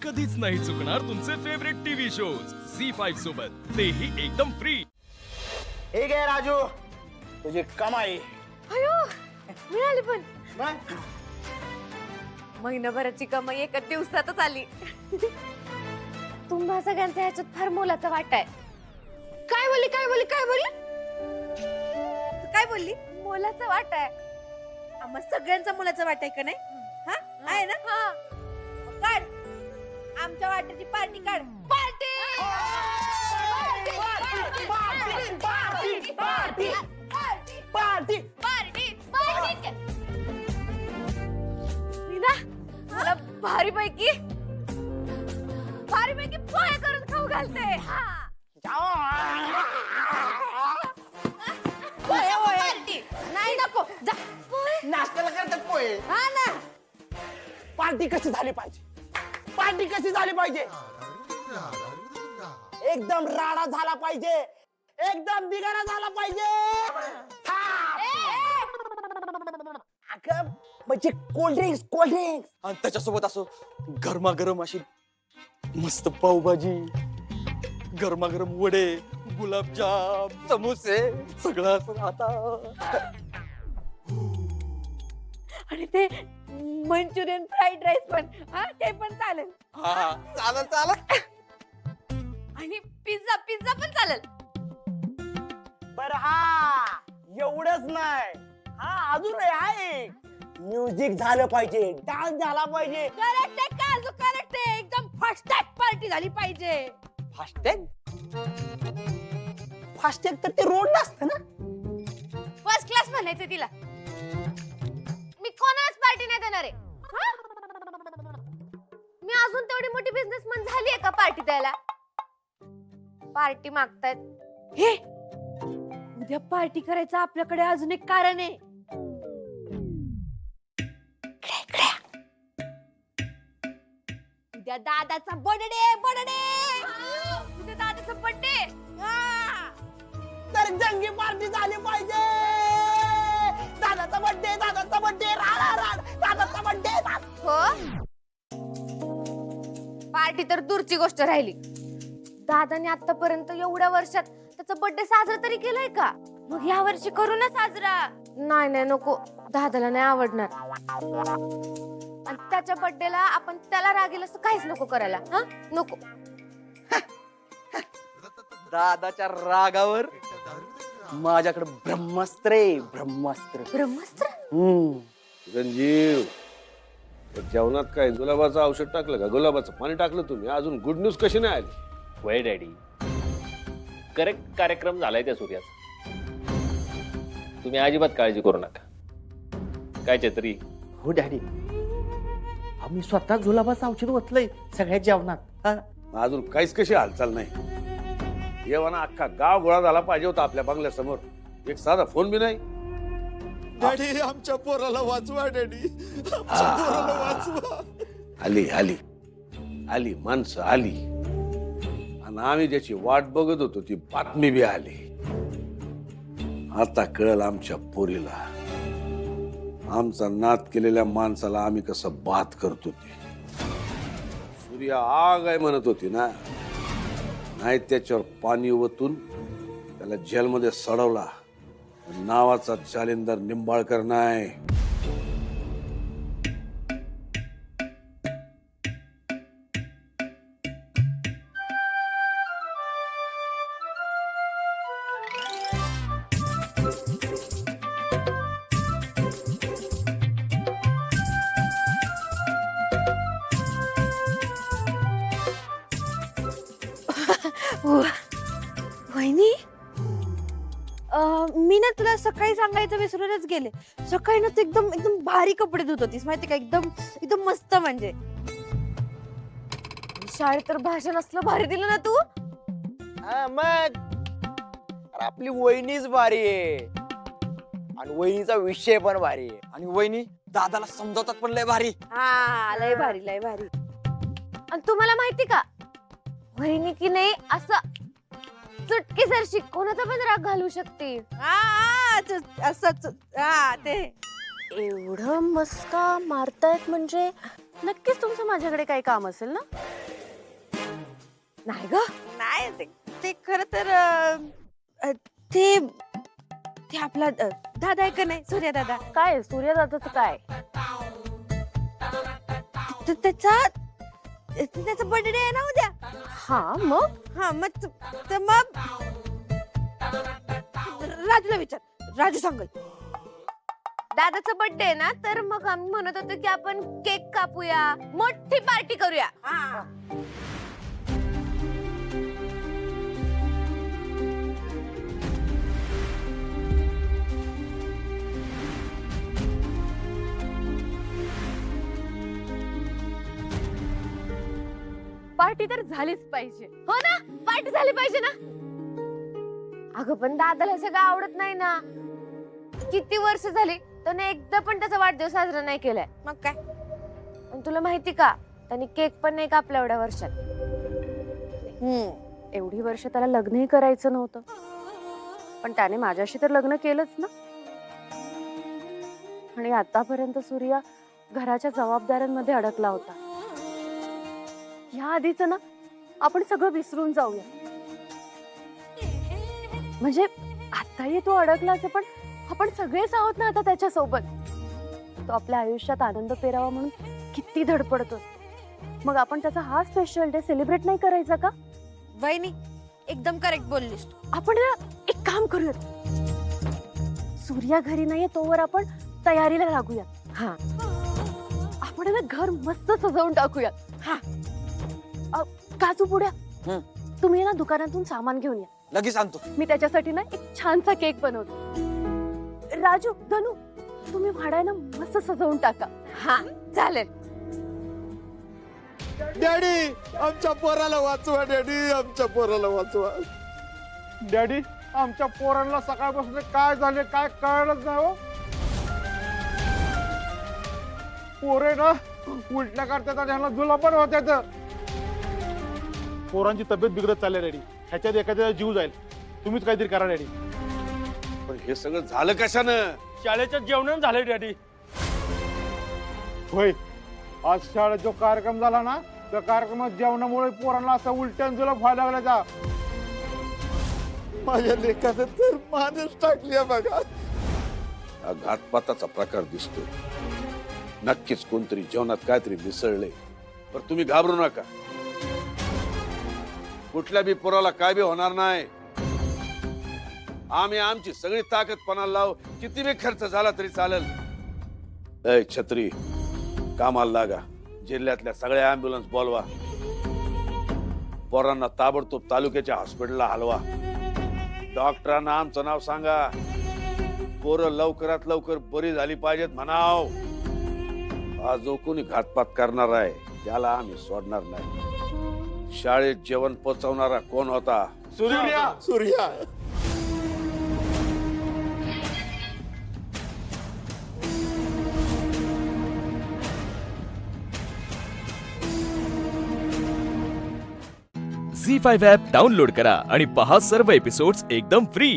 कधीच नाही चुकणार तुमचे फेवरेट टीव्ही शोज झी5 सोबत, तेही एकदम फ्री। ठीक आहे राजू, तुझी कमाई अयो मिळाली पण मग महिनाभराची कमाई एका दिवसातच आली। तुम्हा सगळ्यांचा ह्याच्यात फार मोलाचा वाटा आहे। काय बोलली काय बोलली काय बोलली काय बोलली? मोलाचा वाटा आहे। आम्हा सगळ्यांचा मुलाचा वाटा आहे का नाही? हा आहे ना? हा काढ आमच्या वाट्याची पार्टी काढ। Party party party party Meena मला भारी पैकी पोहे करून खाऊ घालते। हा पार्टी नाही नको जा पोहे नाश्त्याला करतात पोहे। हा ना पार्टी कशी झाली पाहिजे? पार्टी कशी झाली पाहिजे? एकदम राडा झाला पाहिजे, एकदम बिगाडा झाला पाहिजे। अगं, म्हणजे कोल्ड ड्रिंक्स आणि त्याच्यासोबत असो गरमागरम अशी मस्त पावभाजी, गरमागरम वडे, गुलाबजाम, समोसे, सगळं असं आता। आणि ते मंचुरियन फ्राईड राईस पण हा ते पण चालेल। हा चालेल चालेल। आणि पिझ्झा पिझ्झा पण चालेल। बर हा एवढंच नाही, हा अजून आहे, म्युझिक झालं पाहिजे, डान्स झाला पाहिजे। करेक्ट आहे काजू करेक्ट आहे, एकदम फास्टॅग पार्टी झाली पाहिजे। फास्टॅग फास्टॅग तर ते रोड असतं ना। फर्स्ट क्लास म्हणायचं तिला। मी कोणालाच पार्टी नाही देणार आहे। हा? मी अजून तेवढी मोठी बिझनेसमॅन झाली आहे का पार्टी द्यायला? पार्टी मागतायत हे उद्या पार्टी करायचं आपल्याकडे अजून एक कारण आहे। उद्या दादाचा बर्थडे उद्या दादाचा बर्थडे। तर जंगी पार्टी झाली पाहिजे। दादाचा बर्थडे दादाचा बर्थडे हो पार्टी तर दूरची गोष्ट राहिली। दादाने आतापर्यंत एवढ्या वर्षात त्याचा बर्थडे साजरा तरी केलाय का? मग या वर्षी करू ना साजरा। नाही नाही नको, दादाला नाही आवडणार। आणि त्याच्या बर्थडेला आपण त्याला रागेल असं काहीच नको करायला। हा नको। दादाच्या रागावर माझ्याकडे ब्रह्मास्त्र आहे, ब्रह्मास्त्र। ब्रह्मास्त्र चिरंजीव, जेवणात काय गुलाबाचं औषध टाकलं का? गुलाबाचं पाणी टाकलं तुम्ही? अजून गुड न्यूज कशी नाही आली? वय डॅडी, करेक्ट कार्यक्रम झालाय त्या सूर्याचा। तुम्ही अजिबात काळजी करू नका। काय छत्री? हो डॅडी, आम्ही स्वतः जुलाबाचं औषध ओतलंय सगळ्या जेवणात। अजून काहीच कशी हालचाल नाही। येवाना अख्खा गाव गोळा झाला पाहिजे होता आपल्या बंगल्यासमोर, एक साधा फोन बी नाही। डॅडी आमच्या पोराला वाचवा, डॅडी आमच्या पोराला वाचवा। आली आली आली माणसं आली, आणि आम्ही ज्याची वाट बघत होतो ती बातमी बी आली। आता कळलं आमच्या पोरीला, आमचा नाद केलेल्या माणसाला आम्ही कसं बात करतो ते। सूर्या आग आहे म्हणत होती ना, नाही त्याच्यावर पाणी ओतून त्याला जेलमध्ये सडवला। नावाचा जालिंदर निंबाळकर नाही। वहिनी मी ना तुला सकाळी सांगायचं विसरूनच गेले। सकाळी ना तू एकदम एकदम भारी कपडे धुत होतीस माहिती का? एकदम एकदम मस्त। म्हणजे शाळेत तर भाषण असलं भारी दिलं ना तू। मग अरे आपली वहिनीच भारी आहे, आणि वहिनीचा विषय पण भारी आहे। आणि वहिनी दादाला समजावतात पण लय भारी। हा लय भारी लय भारी। आणि तुम्हाला माहिती का वहिनी की नाही असं चुटकीसरशी कोणाचा पण राग घालू शकते। असंच हा ते एवढं मस्का मारतायत म्हणजे नक्कीच तुमचं माझ्याकडे काही काम असेल ना? नाही ग. नाही ते खर तर ते ते आपला दादा आहे का नाही, सूर्या दादा. काय सूर्यदादाचं काय? त्याचा बर्थडे आहे ना उद्या. हा मग हा मग मग राजूला विचार, राजू सांगल. दादाचा बर्थडे आहे ना, तर मग आम्ही म्हणत होतो की आपण केक कापूया, मोठी पार्टी करूया. पार्टी तर झालीच पाहिजे, हो ना? पार्टी झाली पाहिजे ना. अगं पण दादाला सगळं आवडत नाही ना. किती वर्ष झाली त्याने एकदा पण त्याचा वाढदिवस साजरा नाही केलाय. मग काय? आणि तुला माहिती का, त्याने केक पण नाही कापला एवढ्या वर्षात. एवढी वर्ष त्याला लग्नही करायचं नव्हतं, पण त्याने माझ्याशी तर लग्न केलंच ना. आणि आतापर्यंत सूर्या घराच्या जबाबदाऱ्यांमध्ये अडकला होता. या आधीच ना आपण सगळं विसरून जाऊया. म्हणजे आताही तो अडकला असे, पण आपण सगळेच आहोत ना आता त्याच्या सोबत. तो आपल्या आयुष्यात आनंद पेरावा म्हणून किती धडपडतो. मग आपण त्याचा हा स्पेशल डे सेलिब्रेट नाही करायचा का? वहिनी एकदम करेक्ट बोललीस तू. आपण ना एक काम करूयात, सूर्या घरी नाहीये तोवर आपण तयारीला लागूया. हा, आपण ना घर मस्त सजवून टाकूया. हा, काजू पुड्या तुम्ही ना दुकानातून सामान घेऊन या. लगेच आणतो. मी त्याच्यासाठी ना एक छानसा केक बनवतो. राजू, धनू, तुम्ही भाड्या ना मस्त सजवून टाका. हा चालेल. डॅडी आमच्या पोराला वाचवा, डॅडी आमच्या पोराला वाचवा. डॅडी आमच्या पोरांना सकाळपासून काय झाले काय कळलंच नाही हो. पोरे ना उलट्या करतात आणि ह्यांना जुलाब होत्यात. पोरांची तब्येत बिघडत चालली डॅडी. ह्याच्यात एखाद्याचा जीव जाईल. तुम्हीच काहीतरी करा डॅडी. पण हे सगळं झालं कशानं? शाळेच्या जेवणानं झालंय डॅडी. होय, आज शाळेत जो कार्यक्रम झाला ना, त्या कार्यक्रमात जेवणामुळे पोरांना असं उलट्यान जुलाब व्हायला लागला. माझ्या लेखाचं तर मानच टाकली बघा. हा घातपाताचा प्रकार दिसतोय. नक्कीच कोणतरी जेवणात काहीतरी मिसळले. पण तुम्ही घाबरू नका. कुठल्या बी पोराला काय बी होणार नाही. आम्ही आमची सगळी ताकद पणाला लावू. किती बी खर्च झाला तरी चालेल. ए छत्री, कामाला लागा. जिल्ह्यातल्या सगळ्या अँब्युलन्स बोलवा. पोरांना ताबडतोब तालुक्याच्या हॉस्पिटलला हलवा. डॉक्टरांना आमचं नाव सांगा. पोरं लवकरात लवकर बरी झाली पाहिजेत म्हणाव. हा जो कोणी घातपात करणार आहे त्याला आम्ही सोडणार नाही. शाळेत जेवण पोचवणारा कोण होता? सूर्या. सूर्या. झी5 ॲप डाउनलोड करा आणि पहा सर्व एपिसोड्स एकदम फ्री.